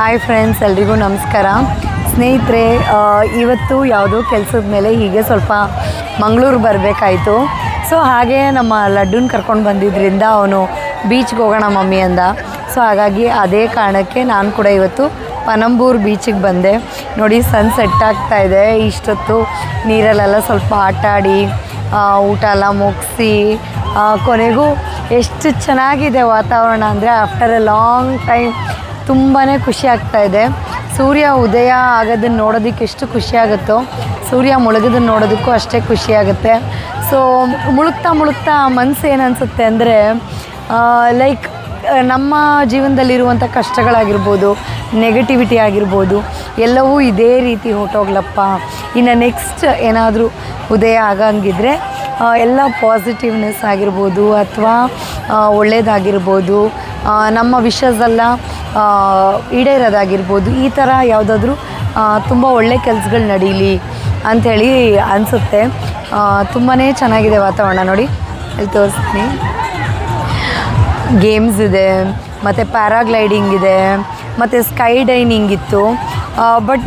Hi friends, ಎಲ್ರಿಗೂ ನಮಸ್ಕಾರ. ಸ್ನೇಹಿತರೆ, ಇವತ್ತು ಯಾವುದೋ ಕೆಲಸದ ಮೇಲೆ ಹೀಗೆ ಸ್ವಲ್ಪ ಮಂಗಳೂರು ಬರಬೇಕಾಯಿತು. ಸೊ ಹಾಗೆ ನಮ್ಮ ಲಡ್ಡುನ ಕರ್ಕೊಂಡು ಬಂದಿದ್ದರಿಂದ ಅವನು ಬೀಚ್ಗೆ ಹೋಗೋಣ ಮಮ್ಮಿ ಅಂದ. ಸೊ ಹಾಗಾಗಿ ಅದೇ ಕಾರಣಕ್ಕೆ ನಾನು ಕೂಡ ಇವತ್ತು ಪನಂಬೂರು ಬೀಚಿಗೆ ಬಂದೆ. ನೋಡಿ, ಸನ್ ಸೆಟ್ ಆಗ್ತಾಯಿದೆ. ಇಷ್ಟೊತ್ತು ನೀರಲ್ಲೆಲ್ಲ ಸ್ವಲ್ಪ ಆಟ ಆಡಿ ಊಟ ಎಲ್ಲ ಮುಗಿಸಿ ಕೊನೆಗೂ ಎಷ್ಟು ಚೆನ್ನಾಗಿದೆ ವಾತಾವರಣ ಅಂದರೆ ಆಫ್ಟರ್ ಎ ಲಾಂಗ್ ಟೈಮ್ ತುಂಬಾ ಖುಷಿ ಆಗ್ತಾಯಿದೆ. ಸೂರ್ಯ ಉದಯ ಆಗೋದನ್ನು ನೋಡೋದಕ್ಕೆ ಎಷ್ಟು ಖುಷಿಯಾಗುತ್ತೋ, ಸೂರ್ಯ ಮುಳುಗೋದನ್ನು ನೋಡೋದಕ್ಕೂ ಅಷ್ಟೇ ಖುಷಿಯಾಗುತ್ತೆ. ಸೊ ಮುಳುಗ್ತಾ ಮನಸ್ಸು ಏನು ಅನಿಸುತ್ತೆ ಅಂದರೆ ಲೈಕ್ ನಮ್ಮ ಜೀವನದಲ್ಲಿರುವಂಥ ಕಷ್ಟಗಳಾಗಿರ್ಬೋದು, ನೆಗೆಟಿವಿಟಿ ಆಗಿರ್ಬೋದು, ಎಲ್ಲವೂ ಇದೇ ರೀತಿ ಹೊರಟೋಗ್ಲಪ್ಪ. ಇನ್ನು ನೆಕ್ಸ್ಟ್ ಏನಾದರೂ ಉದಯ ಆಗಂಗಿದ್ರೆ ಎಲ್ಲ ಪಾಸಿಟಿವ್ನೆಸ್ ಆಗಿರ್ಬೋದು ಅಥವಾ ಒಳ್ಳೆಯದಾಗಿರ್ಬೋದು, ನಮ್ಮ ವಿಷಸೆಲ್ಲ ಈಡೇರೋದಾಗಿರ್ಬೋದು, ಈ ಥರ ಯಾವುದಾದ್ರೂ ತುಂಬ ಒಳ್ಳೆ ಕೆಲಸಗಳು ನಡೀಲಿ ಅಂಥೇಳಿ ಅನಿಸುತ್ತೆ. ತುಂಬಾ ಚೆನ್ನಾಗಿದೆ ವಾತಾವರಣ. ನೋಡಿ, ಇಲ್ಲಿ ತೋರಿಸ್ತೀನಿ. ಗೇಮ್ಸ್ ಇದೆ, ಮತ್ತು ಪ್ಯಾರಾಗ್ಲೈಡಿಂಗ್ ಇದೆ, ಮತ್ತು ಸ್ಕೈ ಡೈನಿಂಗ್ ಇತ್ತು. ಬಟ್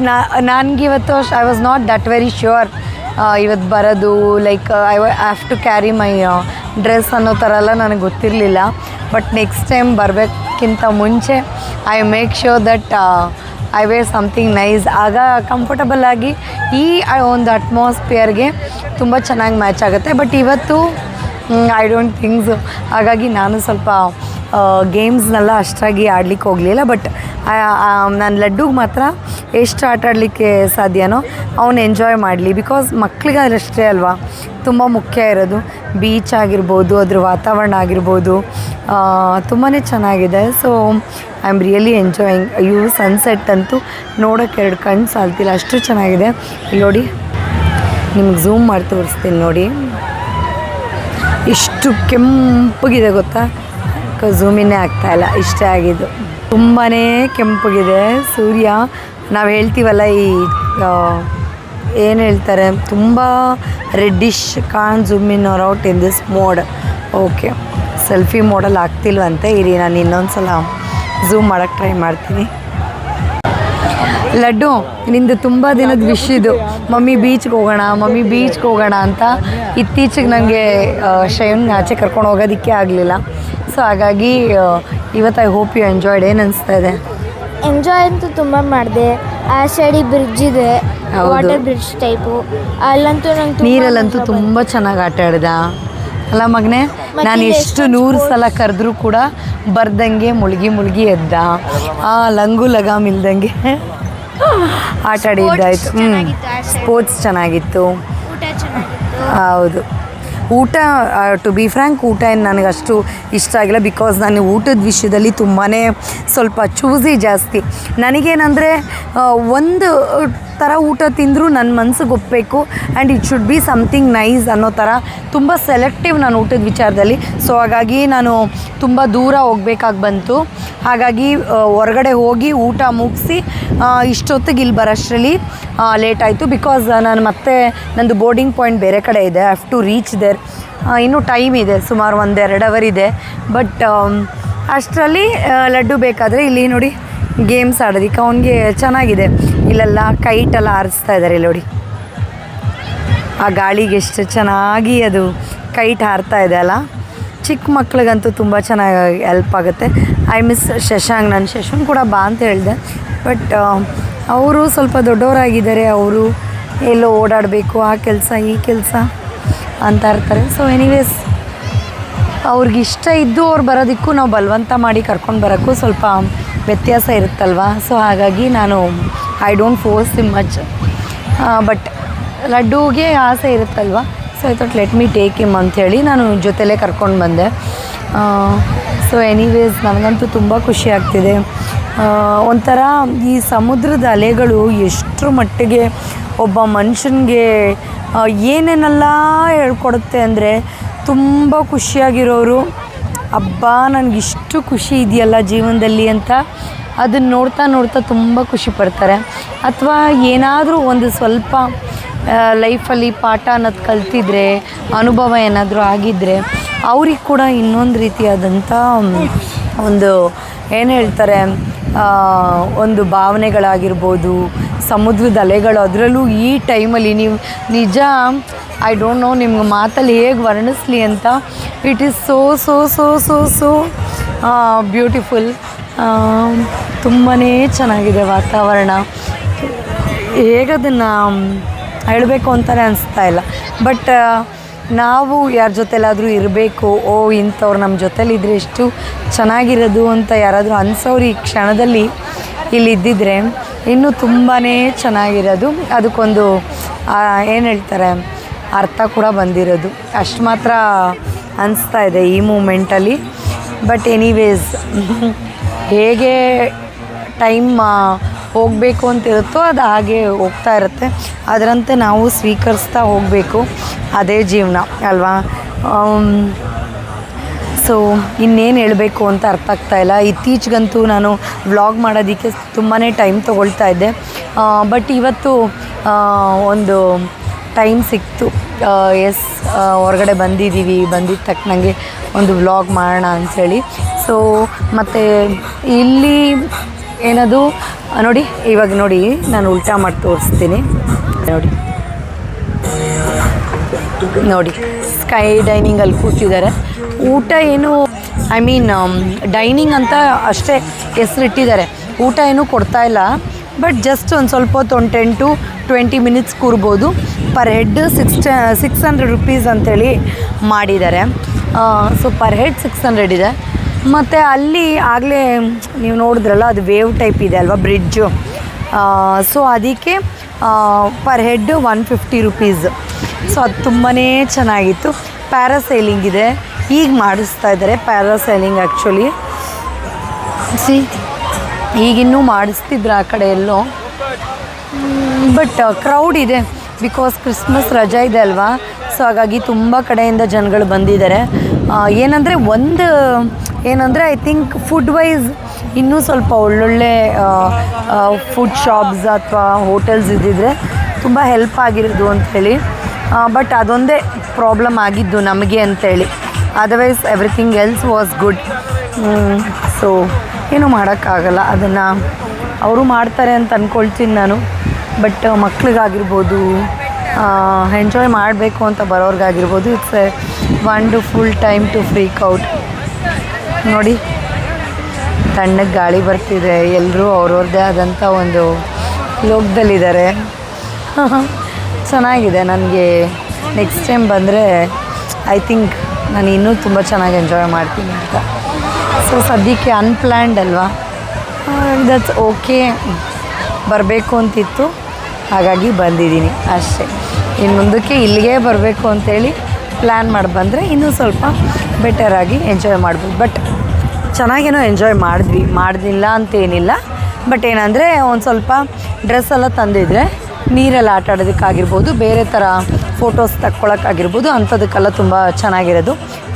ನನಗಿವತ್ತು I was not that very sure ಇವತ್ತು ಬರೋದು. Like I have to carry my dress ಅನ್ನೋ ಥರ ಎಲ್ಲ ನನಗೆ ಗೊತ್ತಿರಲಿಲ್ಲ. ಬಟ್ ನೆಕ್ಸ್ಟ್ ಟೈಮ್ ಬರಬೇಕಿಂತ ಮುಂಚೆ I make sure that I wear something nice. ಆಗ ಕಂಫರ್ಟಬಲ್ಲಾಗಿ ಈ ಒಂದು ಅಟ್ಮಾಸ್ಫಿಯರ್ಗೆ ತುಂಬ ಚೆನ್ನಾಗಿ ಮ್ಯಾಚ್ ಆಗುತ್ತೆ. ಬಟ್ ಇವತ್ತು ಐ ಡೋಂಟ್ ಥಿಂಕ್ ಸೊ. ಹಾಗಾಗಿ ನಾನು ಸ್ವಲ್ಪ ಗೇಮ್ಸ್ನೆಲ್ಲ ಅಷ್ಟಾಗಿ ಆಡಲಿಕ್ಕೆ ಹೋಗಲಿಲ್ಲ. ಬಟ್ ನಾನು ಲಡ್ಡುಗೆ ಮಾತ್ರ ಎಷ್ಟು ಆಟ ಆಡಲಿಕ್ಕೆ ಸಾಧ್ಯನೋ ಅವನು ಎಂಜಾಯ್ ಮಾಡಲಿ. ಬಿಕಾಸ್ ಮಕ್ಕಳಿಗೆ ಅಷ್ಟೇ ಅಲ್ವಾ ತುಂಬ ಮುಖ್ಯ ಇರೋದು. ಬೀಚ್ ಆಗಿರ್ಬೋದು, ಅದ್ರ ವಾತಾವರಣ ಆಗಿರ್ಬೋದು, ತುಂಬಾ ಚೆನ್ನಾಗಿದೆ. So I am really enjoying. ಅಯ್ಯೋ, ಸನ್ಸೆಟ್ ಅಂತೂ ನೋಡೋಕ್ಕೆ ಎರಡು ಕಣ್ಣು ಸಾಲ್ತಿಲ್ಲ, ಅಷ್ಟು ಚೆನ್ನಾಗಿದೆ. ಇಲ್ಲಿ ನೋಡಿ, ನಿಮ್ಗೆ ಝೂಮ್ ಮಾಡಿ ತೋರಿಸ್ತೀನಿ. ನೋಡಿ ಇಷ್ಟು ಕೆಂಪಗಿದೆ ಗೊತ್ತಾ, ಝೂಮಿನೇ ಆಗ್ತಾಯಿಲ್ಲ, ಇಷ್ಟೇ ಆಗಿದ್ದು. ತುಂಬಾ ಕೆಂಪಗಿದೆ ಸೂರ್ಯ. ನಾವು ಹೇಳ್ತೀವಲ್ಲ, ಈ ಏನು ಹೇಳ್ತಾರೆ, ತುಂಬ reddish can zoom in or out in this mode. Okay, selfie ಮೋಡಲ್ಲಿ ಆಗ್ತಿಲ್ವಂತೆ. ಇರಿ, ನಾನು ಇನ್ನೊಂದು ಸಲ ಝೂಮ್ ಮಾಡೋಕ್ಕೆ ಟ್ರೈ ಮಾಡ್ತೀನಿ. ಲಡ್ಡು, ನಿಂದು ತುಂಬ ದಿನದ ವಿಶ್ ಇದು, ಮಮ್ಮಿ ಬೀಚ್ಗೆ ಹೋಗೋಣ ಅಂತ. ಇತ್ತೀಚೆಗೆ ನನಗೆ ಶೈನ್ ಆಚೆ ಕರ್ಕೊಂಡು ಹೋಗೋದಕ್ಕೆ ಆಗಲಿಲ್ಲ. ಸೊ ಹಾಗಾಗಿ ಇವತ್ತು ಐ ಹೋಪ್ ಯು ಎಂಜಾಯ್ಡ್. ಏನು ಅನಿಸ್ತಾ ಇದೆ? ಎಂಜಾಯ್ ಅಂತೂ ತುಂಬ ಮಾಡಿದೆ. ಆ ಸೈಡಿ ಬ್ರಿಡ್ಜ್ ಇದೆ, ವಾಟರ್ ಬ್ರಿಡ್ಜ್ ಟೈಪು. ಅಲ್ಲಂತೂ ನಂಗೆ ನೀರಲ್ಲಂತೂ ತುಂಬ ಚೆನ್ನಾಗಿ ಆಟ ಆಡಿದ ಅಲ್ಲ ಮಗನೇ. ನಾನು ಎಷ್ಟು 100 ಸಲ ಕರೆದ್ರೂ ಕೂಡ ಬರ್ದಂಗೆ ಮುಳುಗಿ ಎದ್ದ. ಲಂಗು ಲಗಾಮ್ ಇಲ್ದಂಗೆ ಆಟ ಆಡಿದ್ದಾಯಿತು. ಸ್ಪೋರ್ಟ್ಸ್ ಚೆನ್ನಾಗಿತ್ತು. ಹೌದು, ಊಟ ಟು ಬಿ ಫ್ರ್ಯಾಂಕ್, ಊಟ ಏನು ನನಗಷ್ಟು ಇಷ್ಟ ಆಗಿಲ್ಲ. ಬಿಕಾಸ್ ನಾನು ಊಟದ ವಿಷಯದಲ್ಲಿ ತುಂಬಾ ಸ್ವಲ್ಪ ಚೂಸಿ ಜಾಸ್ತಿ. ನನಗೇನೆಂದರೆ ಒಂದು ಥರ ಊಟ ತಿಂದರೂ ನನ್ನ ಮನಸ್ಸಿಗೆ ಒಪ್ಪಬೇಕು and it should be something nice ಅನ್ನೋ ಥರ ತುಂಬ ಸೆಲೆಕ್ಟಿವ್ ನಾನು ಊಟದ ವಿಚಾರದಲ್ಲಿ. ಸೊ ಹಾಗಾಗಿ ನಾನು ತುಂಬ ದೂರ ಹೋಗ್ಬೇಕಾಗಿ ಬಂತು. ಹಾಗಾಗಿ ಹೊರಗಡೆ ಹೋಗಿ ಊಟ ಮುಗಿಸಿ ಇಷ್ಟೊತ್ತಿಗೆ ಇಲ್ಲಿ ಬರೋಷ್ಟರಲ್ಲಿ ಲೇಟ್ ಆಯಿತು. ಬಿಕಾಸ್ ನಾನು ಮತ್ತೆ ನಂದು ಬೋರ್ಡಿಂಗ್ ಪಾಯಿಂಟ್ ಬೇರೆ ಕಡೆ ಇದೆ. I have to reach there. ಇನ್ನೂ ಟೈಮ್ ಇದೆ, ಸುಮಾರು 1-2 ಅವರ್ ಇದೆ. ಬಟ್ ಅಷ್ಟರಲ್ಲಿ ಲಡ್ಡು ಬೇಕಾದರೆ ಇಲ್ಲಿ ನೋಡಿ ಗೇಮ್ಸ್ ಆಡೋದಕ್ಕೆ ಅವನಿಗೆ ಚೆನ್ನಾಗಿದೆ. ಇಲ್ಲೆಲ್ಲ ಕೈಟೆಲ್ಲ ಹಾರಿಸ್ತಾ ಇದ್ದಾರೆ. ಇಲ್ಲಿ ನೋಡಿ, ಆ ಗಾಳಿಗೆ ಎಷ್ಟು ಚೆನ್ನಾಗಿ ಅದು ಕೈಟ್ ಹಾರ್ತಾ ಇದೆ ಅಲ್ಲ. ಚಿಕ್ಕ ಮಕ್ಳಿಗಂತೂ ತುಂಬ ಚೆನ್ನಾಗಿ ಹೆಲ್ಪ್ ಆಗುತ್ತೆ. I miss Shashank. ನಾನು ಶಶಾಂಕ್ ಕೂಡ ಬಾ ಅಂತ ಹೇಳಿದೆ. ಬಟ್ ಅವರು ಸ್ವಲ್ಪ ದೊಡ್ಡವರಾಗಿದ್ದಾರೆ. ಅವರು ಎಲ್ಲೋ ಓಡಾಡಬೇಕು, ಆ ಕೆಲಸ ಈ ಕೆಲಸ ಅಂತ ಇರ್ತಾರೆ. ಸೊ ಎನಿವೇಸ್, ಅವ್ರಿಗಿಷ್ಟ ಇದ್ದು ಅವ್ರು ಬರೋದಕ್ಕೂ ನಾವು ಬಲವಂತ ಮಾಡಿ ಕರ್ಕೊಂಡು ಬರೋಕ್ಕೂ ಸ್ವಲ್ಪ ವ್ಯತ್ಯಾಸ ಇರುತ್ತಲ್ವ. ಸೊ ಹಾಗಾಗಿ ನಾನು I don't force him much. But ಲಡ್ಡುಗೆ ಆಸೆ ಇರುತ್ತಲ್ವ. So I thought let me take him ಅಂಥೇಳಿ ನಾನು ಜೊತೆಲೇ ಕರ್ಕೊಂಡು ಬಂದೆ. ಸೊ ಎನಿವೇಸ್, ನನಗಂತೂ ತುಂಬ ಖುಷಿ ಆಗ್ತಿದೆ. ಒಂಥರ ಈ ಸಮುದ್ರದ ಅಲೆಗಳು ಎಷ್ಟರ ಮಟ್ಟಿಗೆ ಒಬ್ಬ ಮನುಷ್ಯನಿಗೆ ಏನೇನೆಲ್ಲ ಹೇಳ್ಕೊಡುತ್ತೆ ಅಂದರೆ, ತುಂಬ ಖುಷಿಯಾಗಿರೋರು ಅಬ್ಬಾ ನನಗಿಷ್ಟು ಖುಷಿ ಇದೆಯಲ್ಲ ಜೀವನದಲ್ಲಿ ಅಂತ ಅದನ್ನು ನೋಡ್ತಾ ತುಂಬ ಖುಷಿ ಪಡ್ತಾರೆ. ಅಥವಾ ಏನಾದರೂ ಒಂದು ಸ್ವಲ್ಪ ಲೈಫಲ್ಲಿ ಪಾಠ ಅನ್ನೋದು ಕಲ್ತಿದ್ರೆ, ಅನುಭವ ಏನಾದರೂ ಆಗಿದ್ದರೆ ಅವ್ರಿಗೆ ಕೂಡ ಇನ್ನೊಂದು ರೀತಿಯಾದಂಥ ಒಂದು ಏನು ಹೇಳ್ತಾರೆ ಒಂದು ಭಾವನೆಗಳಾಗಿರ್ಬೋದು, ಸಮುದ್ರದ ಅಲೆಗಳು, ಅದರಲ್ಲೂ ಈ ಟೈಮಲ್ಲಿ ನೀವು ನಿಜ ಐ ಡೋಂಟ್ ನೋ ನಿಮ್ಗೆ ಮಾತಲ್ಲಿ ಹೇಗೆ ವರ್ಣಿಸ್ಲಿ ಅಂತ. It is so so so so so beautiful. ತುಂಬಾ ಚೆನ್ನಾಗಿದೆ ವಾತಾವರಣ. ಹೇಗದನ್ನು ಹೇಳಬೇಕು ಅಂತಲೇ ಅನಿಸ್ತಾ ಇಲ್ಲ. ಬಟ್ ನಾವು ಯಾರ ಜೊತೆಲಾದರೂ ಇರಬೇಕು, ಇಂಥವ್ರು ನಮ್ಮ ಜೊತೆಲಿದ್ದರೆ ಎಷ್ಟು ಚೆನ್ನಾಗಿರೋದು ಅಂತ ಯಾರಾದರೂ ಅನಿಸೋರು ಈ ಕ್ಷಣದಲ್ಲಿ ಇಲ್ಲಿ ಇದ್ದಿದ್ರೆ ಇನ್ನೂ ತುಂಬಾ ಚೆನ್ನಾಗಿರೋದು. ಅದಕ್ಕೊಂದು ಏನು ಹೇಳ್ತಾರೆ ಅರ್ಥ ಕೂಡ ಬಂದಿರೋದು. ಅಷ್ಟು ಮಾತ್ರ ಅನಿಸ್ತಾ ಇದೆ ಈ ಮೂಮೆಂಟಲ್ಲಿ. ಬಟ್ ಎನಿವೇಸ್ ಹೇಗೆ ಟೈಮ್ ಹೋಗಬೇಕು ಅಂತಿರುತ್ತೋ ಅದು ಹಾಗೆ ಹೋಗ್ತಾ ಇರುತ್ತೆ. ಅದರಂತೆ ನಾವು ಸ್ವೀಕರಿಸ್ತಾ ಹೋಗಬೇಕು. ಅದೇ ಜೀವನ ಅಲ್ವಾ? ಸೊ ಇನ್ನೇನು ಹೇಳಬೇಕು ಅಂತ ಅರ್ಥ ಆಗ್ತಾಯಿಲ್ಲ. ಇತ್ತೀಚೆಗಂತೂ ನಾನು ವ್ಲಾಗ್ ಮಾಡೋದಕ್ಕೆ ತುಂಬಾ ಟೈಮ್ ತೊಗೊಳ್ತಾ ಇದ್ದೆ. ಬಟ್ ಇವತ್ತು ಒಂದು ಟೈಮ್ ಸಿಕ್ತು. ಹೊರಗಡೆ ಬಂದಿದ್ದೀವಿ, ಬಂದಿದ್ದ ತಕ್ಕನಂಗೆ ಒಂದು ವ್ಲಾಗ್ ಮಾಡೋಣ ಅಂಥೇಳಿ. ಸೊ ಮತ್ತು ಇಲ್ಲಿ ಏನದು ನೋಡಿ, ಇವಾಗ ನೋಡಿ ನಾನು ಉಲ್ಟಾ ಮಾಡಿ ತೋರಿಸ್ತೀನಿ. ನೋಡಿ ಸ್ಕೈ ಡೈನಿಂಗಲ್ಲಿ ಕೂತಿದ್ದಾರೆ. ಊಟ ಏನು ಡೈನಿಂಗ್ ಅಂತ ಅಷ್ಟೇ ಹೆಸರಿಟ್ಟಿದ್ದಾರೆ. ಊಟ ಏನೂ ಕೊಡ್ತಾಯಿಲ್ಲ. ಬಟ್ ಜಸ್ಟ್ ಒಂದು ಸ್ವಲ್ಪ ಹೊತ್ತು 10 to 20 minutes ಕೂರ್ಬೋದು. ಪರ್ ಹೆಡ್ 600 rupees ಅಂಥೇಳಿ ಮಾಡಿದ್ದಾರೆ. ಸೊ ಪರ್ ಹೆಡ್ 600 ಇದೆ. ಮತ್ತು ಅಲ್ಲಿ ಆಗಲೇ ನೀವು ನೋಡಿದ್ರಲ್ಲ, ಅದು ವೇವ್ ಟೈಪ್ ಇದೆ ಅಲ್ವಾ, ಬ್ರಿಡ್ಜು. ಸೊ ಅದಕ್ಕೆ ಪರ್ ಹೆಡ್ 150 rupees. ಸೊ ಅದು ತುಂಬಾ ಚೆನ್ನಾಗಿತ್ತು. ಪ್ಯಾರಾಸೈಲಿಂಗ್ ಇದೆ, ಈಗ ಮಾಡಿಸ್ತಾ ಇದ್ದಾರೆ ಪ್ಯಾರಾಸೈಲಿಂಗ್. ಆ್ಯಕ್ಚುಲಿ ಈಗಿನ್ನೂ ಮಾಡಿಸ್ತಿದ್ರು ಆ ಕಡೆ ಎಲ್ಲೋ. ಬಟ್ ಕ್ರೌಡ್ ಇದೆ, ಬಿಕಾಸ್ ಕ್ರಿಸ್ಮಸ್ ರಜಾ ಇದೆ ಅಲ್ವಾ. ಸೊ ಹಾಗಾಗಿ ತುಂಬ ಕಡೆಯಿಂದ ಜನಗಳು ಬಂದಿದ್ದಾರೆ. ಏನಂದರೆ ಐ ಥಿಂಕ್ ಫುಡ್ ವೈಸ್ ಇನ್ನೂ ಸ್ವಲ್ಪ ಒಳ್ಳೊಳ್ಳೆ ಫುಡ್ ಶಾಪ್ಸ್ ಅಥವಾ ಹೋಟೆಲ್ಸ್ ಇದ್ದಿದ್ರೆ ತುಂಬ ಹೆಲ್ಪ್ ಆಗಿರೋದು ಅಂಥೇಳಿ. ಬಟ್ ಅದೊಂದೇ ಪ್ರಾಬ್ಲಮ್ ಆಗಿದ್ದು ನಮಗೆ ಅಂಥೇಳಿ. Otherwise everything else was good. So ಏನೂ ಮಾಡೋಕ್ಕಾಗಲ್ಲ. ಅದನ್ನು ಅವರು ಮಾಡ್ತಾರೆ ಅಂತ ಅಂದ್ಕೊಳ್ತೀನಿ ನಾನು. ಬಟ್ ಮಕ್ಳಿಗಾಗಿರ್ಬೋದು, ಎಂಜಾಯ್ ಮಾಡಬೇಕು ಅಂತ ಬರೋರ್ಗಾಗಿರ್ಬೋದು, it's a wonderful time to freak out. ನೋಡಿ ತಣ್ಣಗೆ ಗಾಳಿ ಬರ್ತಿದೆ. ಎಲ್ಲರೂ ಅವ್ರವ್ರದ್ದೇ ಆದಂಥ ಒಂದು ಲೋಕದಲ್ಲಿದ್ದಾರೆ. ಚೆನ್ನಾಗಿದೆ. ನನಗೆ ನೆಕ್ಸ್ಟ್ ಟೈಮ್ ಬಂದರೆ ಐ ಥಿಂಕ್ ನಾನು ಇನ್ನೂ ತುಂಬ ಚೆನ್ನಾಗಿ ಎಂಜಾಯ್ ಮಾಡ್ತೀನಿ ಅಂತ. ಸೊ ಸದ್ಯಕ್ಕೆ ಅನ್ಪ್ಲ್ಯಾನ್ಡ್ ಅಲ್ವಾ, ದಟ್ಸ್ ಓಕೆ. ಬರಬೇಕು ಅಂತಿತ್ತು, ಹಾಗಾಗಿ ಬಂದಿದ್ದೀನಿ ಅಷ್ಟೇ. ಇನ್ನು ಮುಂದಕ್ಕೆ ಇಲ್ಲಿಗೆ ಬರಬೇಕು ಅಂಥೇಳಿ ಪ್ಲ್ಯಾನ್ ಮಾಡಿ ಬಂದರೆ ಇನ್ನೂ ಸ್ವಲ್ಪ ಬೆಟರಾಗಿ ಎಂಜಾಯ್ ಮಾಡ್ಬೋದು. ಬಟ್ ಚೆನ್ನಾಗೇನೋ ಎಂಜಾಯ್ ಮಾಡ್ದಿಲ್ಲ ಅಂತೇನಿಲ್ಲ. ಬಟ್ ಏನಂದರೆ ಒಂದು ಸ್ವಲ್ಪ ಡ್ರೆಸ್ ಎಲ್ಲ ತಂದಿದ್ರೆ ನೀರಲ್ಲಿ ಆಟ ಆಡೋದಕ್ಕಾಗಿರ್ಬೋದು, ಬೇರೆ ಥರ ಫೋಟೋಸ್ ತಕ್ಕೊಳ್ಳೋಕ್ಕಾಗಿರ್ಬೋದು, ಅಂಥದಕ್ಕೆಲ್ಲ ತುಂಬ ಚೆನ್ನಾಗಿರೋದು.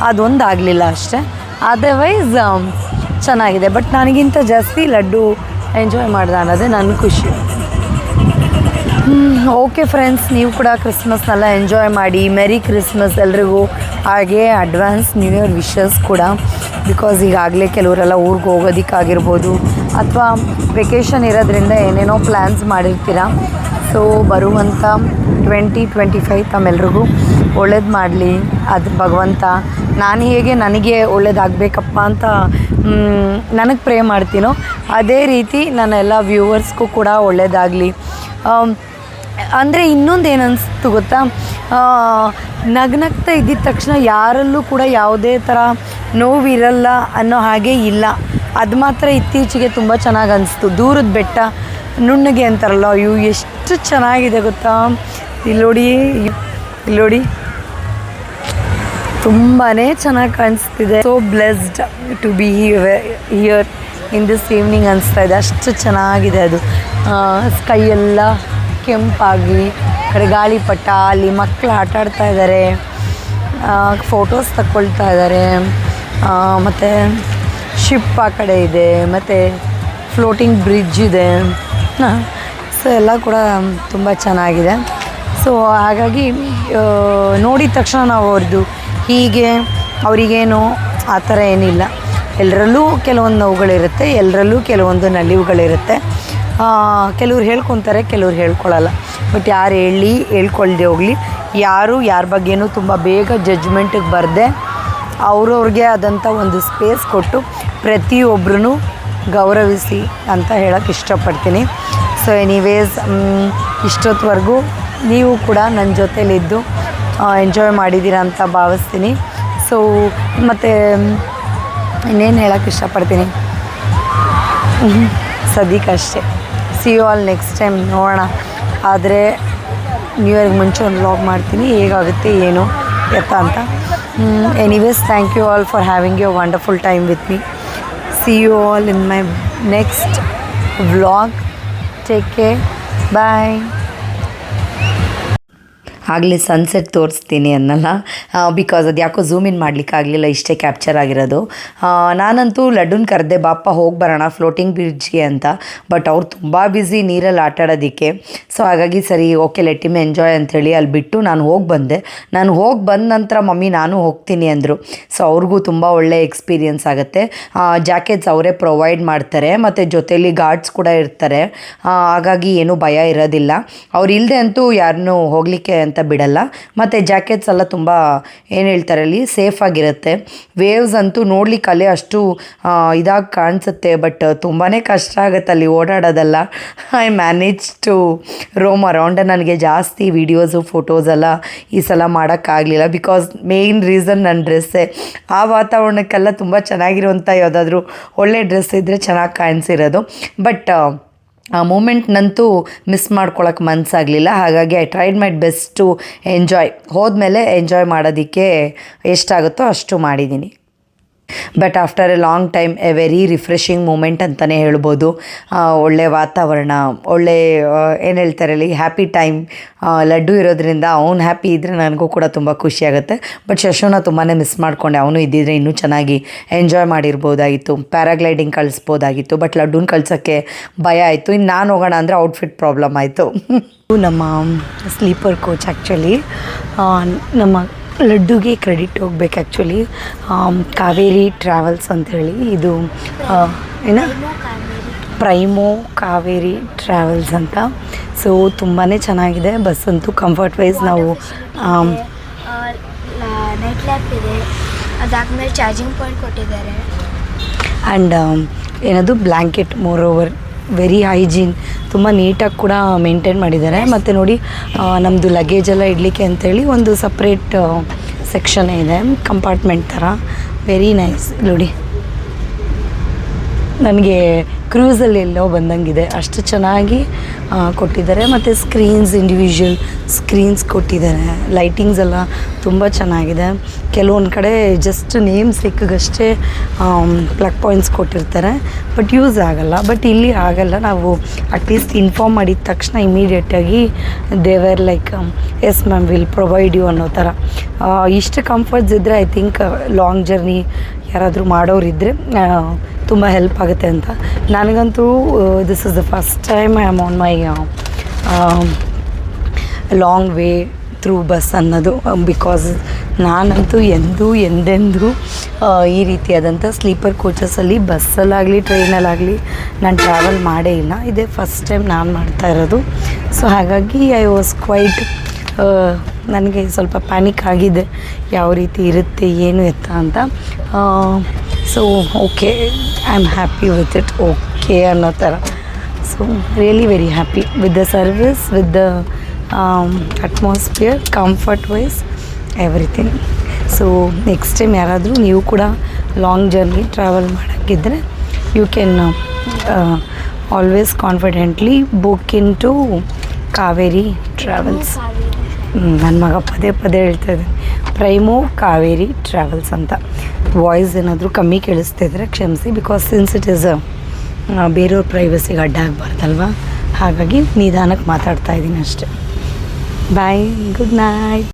ಅದೊಂದು ಆಗಲಿಲ್ಲ ಅಷ್ಟೇ. ಅದರ್ವೈಸ್ ಚೆನ್ನಾಗಿದೆ. ಬಟ್ ನನಗಿಂತ ಜಾಸ್ತಿ ಲಡ್ಡು ಎಂಜಾಯ್ ಮಾಡ್ದೆ ಅನ್ನೋದೇ ನನ್ನ ಖುಷಿ. ಓಕೆ ಫ್ರೆಂಡ್ಸ್, ನೀವು ಕೂಡ ಕ್ರಿಸ್ಮಸ್ನೆಲ್ಲ ಎಂಜಾಯ್ ಮಾಡಿ. ಮೆರಿ ಕ್ರಿಸ್ಮಸ್ ಎಲ್ರಿಗೂ. ಹಾಗೆ ಅಡ್ವಾನ್ಸ್ ನ್ಯೂ ಇಯರ್ ವಿಶಸ್ ಕೂಡ. ಬಿಕಾಸ್ ಈಗಾಗಲೇ ಕೆಲವರೆಲ್ಲ ಊರಿಗೆ ಹೋಗೋದಕ್ಕಾಗಿರ್ಬೋದು ಅಥವಾ ವೆಕೇಷನ್ ಇರೋದ್ರಿಂದ ಏನೇನೋ ಪ್ಲ್ಯಾನ್ಸ್ ಮಾಡಿರ್ತೀರ. ಸೊ ಬರುವಂಥ 2025 ತಮ್ಮೆಲ್ರಿಗೂ ಒಳ್ಳೇದು ಮಾಡಲಿ ಅದು ಭಗವಂತ. ನಾನು ಹೇಗೆ ನನಗೆ ಒಳ್ಳೇದಾಗಬೇಕಪ್ಪ ಅಂತ ನನಗೆ ಪ್ರೇ ಮಾಡ್ತೀನೋ ಅದೇ ರೀತಿ ನನ್ನ ಎಲ್ಲ ವ್ಯೂವರ್ಸ್ಗೂ ಕೂಡ ಒಳ್ಳೇದಾಗಲಿ. ಅಂದರೆ ಇನ್ನೊಂದು ಏನು ಅನಿಸ್ತು ಗೊತ್ತಾ, ನಗ್ನಗ್ತಾ ಇದ್ದಿದ್ದ ತಕ್ಷಣ ಯಾರಲ್ಲೂ ಕೂಡ ಯಾವುದೇ ಥರ ನೋವಿರಲ್ಲ ಅನ್ನೋ ಹಾಗೆ ಇಲ್ಲ. ಅದು ಮಾತ್ರ ಇತ್ತೀಚೆಗೆ ತುಂಬ ಚೆನ್ನಾಗಿ ಅನಿಸ್ತು. ದೂರದ ಬೆಟ್ಟ ನುಣ್ಣಗೆ ಅಂತಾರಲ್ಲ, ಅಯ್ಯೋ ಎಷ್ಟು ಚೆನ್ನಾಗಿದೆ ಗೊತ್ತಾ. ಇಲ್ಲೋಡಿ ತುಂಬಾ ಚೆನ್ನಾಗಿ ಕಾಣಿಸ್ತಿದೆ. So blessed to be here in this evening ಅನಿಸ್ತಾ ಇದೆ. ಅಷ್ಟು ಚೆನ್ನಾಗಿದೆ ಅದು. ಸ್ಕೈ ಎಲ್ಲ ಕೆಂಪಾಗಿ, ಕಡೆ ಗಾಳಿಪಟ, ಅಲ್ಲಿ ಮಕ್ಕಳು ಆಟಾಡ್ತಾ ಇದ್ದಾರೆ, ಫೋಟೋಸ್ ತಗೊಳ್ತಾ ಇದ್ದಾರೆ. ಮತ್ತು ಶಿಪ್ ಆ ಕಡೆ ಇದೆ, ಮತ್ತು ಫ್ಲೋಟಿಂಗ್ ಬ್ರಿಡ್ಜ್ ಇದೆ. ಸೊ ಎಲ್ಲ ಕೂಡ ತುಂಬ ಚೆನ್ನಾಗಿದೆ. ಸೊ ಹಾಗಾಗಿ ನೋಡಿದ ತಕ್ಷಣ ನಾವು ಅವ್ರದ್ದು ಹೀಗೆ ಅವರಿಗೇನು ಆ ಥರ ಏನಿಲ್ಲ. ಎಲ್ಲರಲ್ಲೂ ಕೆಲವೊಂದು ನೋವುಗಳಿರುತ್ತೆ, ಎಲ್ಲರಲ್ಲೂ ಕೆಲವೊಂದು ನಲಿವುಗಳಿರುತ್ತೆ. ಕೆಲವ್ರು ಹೇಳ್ಕೊತಾರೆ, ಕೆಲವ್ರು ಹೇಳ್ಕೊಳ್ಳಲ್ಲ. ಬಟ್ ಯಾರು ಹೇಳ್ಕೊಳ್ದೆ ಹೋಗಲಿ, ಯಾರು ಯಾರ ಬಗ್ಗೆನೂ ತುಂಬ ಬೇಗ ಜಡ್ಜ್ಮೆಂಟಿಗೆ ಬರದೆ ಅವ್ರವ್ರಿಗೆ ಆದಂಥ ಒಂದು ಸ್ಪೇಸ್ ಕೊಟ್ಟು ಪ್ರತಿಯೊಬ್ಬರೂ ಗೌರವಿಸಿ ಅಂತ ಹೇಳೋಕ್ಕೆ ಇಷ್ಟಪಡ್ತೀನಿ. ಸೊ ಎನಿವೇಸ್, ಇಷ್ಟೊತ್ತವರೆಗೂ ನೀವು ಕೂಡ ನನ್ನ ಜೊತೇಲಿದ್ದು ಎಂಜಾಯ್ ಮಾಡಿದ್ದೀರಾ ಅಂತ ಭಾವಿಸ್ತೀನಿ. ಸೊ ಮತ್ತು ಇನ್ನೇನು ಹೇಳೋಕ್ಕೆ ಇಷ್ಟಪಡ್ತೀನಿ, ಸದ್ಯಕ್ಕಷ್ಟೇ. See you all next time, ನೋಡೋಣ. ಆದರೆ ನ್ಯೂ ಇಯರ್ಗೆ ಮುಂಚೆ ಒಂದು ವ್ಲಾಗ್ ಮಾಡ್ತೀನಿ, ಹೇಗಾಗುತ್ತೆ ಏನು ಎತ್ತ ಅಂತ. Anyways, thank you all for having you wonderful time with me. See you all in my next vlog. Take care, bye. ಆಗಲೇ ಸನ್ಸೆಟ್ ತೋರಿಸ್ತೀನಿ ಅನ್ನಲ್ಲ, ಬಿಕಾಸ್ ಅದು ಯಾಕೋ ಝೂಮ್ ಇನ್ ಮಾಡಲಿಕ್ಕಾಗಲಿಲ್ಲ, ಇಷ್ಟೇ ಕ್ಯಾಪ್ಚರ್ ಆಗಿರೋದು. ನಾನಂತೂ ಲಡ್ಡುನ ಕರೆದೆ, ಬಾಪ ಹೋಗಿ ಬರೋಣ ಫ್ಲೋಟಿಂಗ್ ಬ್ರಿಡ್ಜ್ಗೆ ಅಂತ. ಬಟ್ ಅವ್ರು ತುಂಬ ಬ್ಯುಸಿ ನೀರಲ್ಲಿ ಆಟಾಡೋದಕ್ಕೆ. ಸೊ ಹಾಗಾಗಿ ಸರಿ ಓಕೆ ಲೆಟ್ ಹಿಮ್ ಎಂಜಾಯ್ ಅಂಥೇಳಿ ಅಲ್ಲಿ ಬಿಟ್ಟು ನಾನು ಹೋಗಿ ಬಂದೆ. ನಾನು ಹೋಗಿ ಬಂದ ನಂತರ ಮಮ್ಮಿ ನಾನು ಹೋಗ್ತೀನಿ ಅಂದರು. ಸೊ ಅವ್ರಿಗೂ ತುಂಬ ಒಳ್ಳೆಯ ಎಕ್ಸ್ಪೀರಿಯನ್ಸ್ ಆಗುತ್ತೆ. ಜಾಕೆಟ್ಸ್ ಅವರೇ ಪ್ರೊವೈಡ್ ಮಾಡ್ತಾರೆ, ಮತ್ತು ಜೊತೆಯಲ್ಲಿ ಗಾರ್ಡ್ಸ್ ಕೂಡ ಇರ್ತಾರೆ. ಹಾಗಾಗಿ ಏನೂ ಭಯ ಇರೋದಿಲ್ಲ. ಅವ್ರು ಇಲ್ಲದೆ ಅಂತೂ ಯಾರನ್ನೂ ಹೋಗಲಿಕ್ಕೆ ಅಂತ ಬಿಡಲ್ಲ. ಮತ್ತು ಜಾಕೆಟ್ಸ್ ಎಲ್ಲ ತುಂಬ ಏನು ಹೇಳ್ತಾರೆ ಅಲ್ಲಿ ಸೇಫಾಗಿರುತ್ತೆ. ವೇವ್ಸ್ ಅಂತೂ ನೋಡ್ಲಿಕ್ಕೆ ಅಲ್ಲೇ ಅಷ್ಟು ಇದಾಗಿ ಕಾಣಿಸುತ್ತೆ, ಬಟ್ ತುಂಬಾ ಕಷ್ಟ ಆಗುತ್ತೆ ಅಲ್ಲಿ ಓಡಾಡೋದೆಲ್ಲ. I manage to roam around. ನನಗೆ ಜಾಸ್ತಿ ವೀಡಿಯೋಸು ಫೋಟೋಸೆಲ್ಲ ಈ ಸಲ ಮಾಡೋಕ್ಕಾಗಲಿಲ್ಲ, ಬಿಕಾಸ್ ಮೇಯ್ನ್ ರೀಸನ್ ನನ್ನ ಡ್ರೆಸ್ಸೇ. ಆ ವಾತಾವರಣಕ್ಕೆಲ್ಲ ತುಂಬ ಚೆನ್ನಾಗಿರುವಂಥ ಯಾವುದಾದ್ರೂ ಒಳ್ಳೆ ಡ್ರೆಸ್ ಇದ್ದರೆ ಚೆನ್ನಾಗಿ ಕಾಣಿಸಿರೋದು. ಬಟ್ ಆ ಮೂಮೆಂಟ್ನಂತೂ ಮಿಸ್ ಮಾಡ್ಕೊಳಕ್ಕೆ ಮನಸ್ಸಾಗಲಿಲ್ಲ. ಹಾಗಾಗಿ I tried my best to enjoy. ಹೋದ್ಮೇಲೆ ಎಂಜಾಯ್ ಮಾಡೋದಕ್ಕೆ ಎಷ್ಟಾಗುತ್ತೋ ಅಷ್ಟು ಮಾಡಿದ್ದೀನಿ. But after a long time a very refreshing moment ಅಂತಲೇ ಹೇಳ್ಬೋದು. ಒಳ್ಳೆ ವಾತಾವರಣ, ಒಳ್ಳೆ ಏನು ಹೇಳ್ತಾರೆ ಅಲ್ಲಿ ಹ್ಯಾಪಿ ಟೈಮ್. ಲಡ್ಡು ಇರೋದ್ರಿಂದ ಅವ್ನು ಹ್ಯಾಪಿ ಇದ್ದರೆ ನನಗೂ ಕೂಡ ತುಂಬ ಖುಷಿಯಾಗುತ್ತೆ. ಬಟ್ ಶಶುನ ತುಂಬಾ ಮಿಸ್ ಮಾಡಿಕೊಂಡೆ. ಅವನು ಇದ್ದಿದ್ರೆ ಇನ್ನೂ ಚೆನ್ನಾಗಿ ಎಂಜಾಯ್ ಮಾಡಿರ್ಬೋದಾಗಿತ್ತು, ಪ್ಯಾರಾಗ್ಲೈಡಿಂಗ್ ಕಳಿಸ್ಬೋದಾಗಿತ್ತು. ಬಟ್ ಲಡ್ಡುನ ಕಳ್ಸೋಕ್ಕೆ ಭಯ ಆಯಿತು. ಇನ್ನು ನಾನು ಹೋಗೋಣ ಅಂದರೆ ಔಟ್ಫಿಟ್ ಪ್ರಾಬ್ಲಮ್ ಆಯಿತು. ನಮ್ಮ ಸ್ಲೀಪರ್ ಕೋಚ್ ಆ್ಯಕ್ಚುಲಿ ನಮ್ಮ ಲಡ್ಡುಗೆ ಕ್ರೆಡಿಟ್ ಹೋಗ್ಬೇಕು. ಆ್ಯಕ್ಚುಲಿ ಕಾವೇರಿ ಟ್ರಾವೆಲ್ಸ್ ಅಂಥೇಳಿ, ಇದು ಏನು ಪ್ರೈಮೋ ಕಾವೇರಿ ಟ್ರಾವೆಲ್ಸ್ ಅಂತ. ಸೊ ತುಂಬಾ ಚೆನ್ನಾಗಿದೆ. ಬಸ್ ಅಂತೂ ಕಂಫರ್ಟ್ ವೈಸ್ ನಾವು ನೈಟ್ ಲ್ಯಾಪ್ ಇದೆ, ಅದಾದಮೇಲೆ ಚಾರ್ಜಿಂಗ್ ಪಾಯಿಂಟ್ ಕೊಟ್ಟಿದ್ದಾರೆ. ಆ್ಯಂಡ್ ಏನದು blanket, more over very hygiene, ತುಂಬ ನೀಟಾಗಿ ಕೂಡ ಮೇಂಟೈನ್ ಮಾಡಿದ್ದಾರೆ. ಮತ್ತು ನೋಡಿ ನಮ್ಮದು ಲಗೇಜೆಲ್ಲ ಇಡಲಿಕ್ಕೆ ಅಂಥೇಳಿ ಒಂದು ಸಪ್ರೇಟ್ ಸೆಕ್ಷನ್ ಇದೆ, ಕಂಪಾರ್ಟ್ಮೆಂಟ್ ಥರ. Very nice. ನೋಡಿ ನನಗೆ ಕ್ರೂಸಲ್ಲಿ ಎಲ್ಲೋ ಬಂದಂಗಿದೆ, ಅಷ್ಟು ಚೆನ್ನಾಗಿ ಕೊಟ್ಟಿದ್ದಾರೆ. ಮತ್ತು ಸ್ಕ್ರೀನ್ಸ್, ಇಂಡಿವಿಜುವಲ್ ಸ್ಕ್ರೀನ್ಸ್ ಕೊಟ್ಟಿದ್ದಾರೆ. ಲೈಟಿಂಗ್ಸ್ ಎಲ್ಲ ತುಂಬ ಚೆನ್ನಾಗಿದೆ. ಕೆಲವೊಂದು ಕಡೆ ಜಸ್ಟ್ ನೇಮ್ ಸಿಕ್ಕಗಷ್ಟೇ ಪ್ಲಗ್ ಪಾಯಿಂಟ್ಸ್ ಕೊಟ್ಟಿರ್ತಾರೆ, ಬಟ್ ಯೂಸ್ ಆಗೋಲ್ಲ. ಬಟ್ ಇಲ್ಲಿ ಆಗಲ್ಲ. ನಾವು ಅಟ್ಲೀಸ್ಟ್ ಇನ್ಫಾರ್ಮ್ ಮಾಡಿದ ತಕ್ಷಣ ಇಮಿಡಿಯೇಟಾಗಿ they were like yes ma'am will provide you ಅನ್ನೋ ಥರ. ಇಷ್ಟು ಕಂಫರ್ಟ್ಸ್ ಇದ್ದರೆ ಐ ಥಿಂಕ್ ಲಾಂಗ್ ಜರ್ನಿ ಯಾರಾದರೂ ಮಾಡೋರಿದ್ದರೆ ತುಂಬ ಹೆಲ್ಪ್ ಆಗುತ್ತೆ ಅಂತ. ನನಗಂತೂ this is the first time I am on my long way through bus ಅನ್ನೋದು. ಬಿಕಾಸ್ ನಾನಂತೂ ಎಂದೆಂದೂ ಈ ರೀತಿಯಾದಂಥ ಸ್ಲೀಪರ್ ಕೋಚಸಲ್ಲಿ ಬಸ್ಸಲ್ಲಾಗಲಿ ಟ್ರೈನಲ್ಲಾಗಲಿ ನಾನು ಟ್ರಾವೆಲ್ ಮಾಡೇ ಇಲ್ಲ. ಇದೇ ಫಸ್ಟ್ ಟೈಮ್ ನಾನು ಮಾಡ್ತಾ ಇರೋದು. ಸೊ ಹಾಗಾಗಿ ಐ ವಾಸ್ ಕ್ವೈಟ್, ನನಗೆ ಸ್ವಲ್ಪ ಪ್ಯಾನಿಕ್ ಆಗಿದೆ, ಯಾವ ರೀತಿ ಇರುತ್ತೆ ಏನು ಎತ್ತ ಅಂತ. So okay, I am happy with it, okay ಅನ್ನೋ ಥರ. So really very happy with the service, with the atmosphere, comfort wise everything. So next time ಯಾರಾದರೂ ನೀವು ಕೂಡ ಲಾಂಗ್ ಜರ್ನಿ ಟ್ರಾವೆಲ್ ಮಾಡೋಕ್ಕಿದ್ರೆ you can always confidently book in to Kaveri travels. ನನ್ನ ಮಗ ಪದೇ ಪದೇ ಹೇಳ್ತಾ ಇದ್ದಾನೆ, ಪ್ರೈಮೋ ಕಾವೇರಿ ಟ್ರಾವೆಲ್ಸ್ ಅಂತ. ವಾಯ್ಸ್ ಏನಾದರೂ ಕಮ್ಮಿ ಕೇಳಿಸ್ತಿದ್ರೆ ಕ್ಷಮಿಸಿ, ಬಿಕಾಸ್ ಸಿನ್ಸ್ ಇಟ್ ಈಸ್ ಬೇರೆಯವ್ರ ಪ್ರೈವಸಿಗೆ ಅಡ್ಡ ಆಗಬಾರ್ದಲ್ವ, ಹಾಗಾಗಿ ನಿಧಾನಕ್ಕೆ ಮಾತಾಡ್ತಾ ಇದ್ದೀನಿ ಅಷ್ಟೆ. ಬಾಯ್, ಗುಡ್ ನೈಟ್.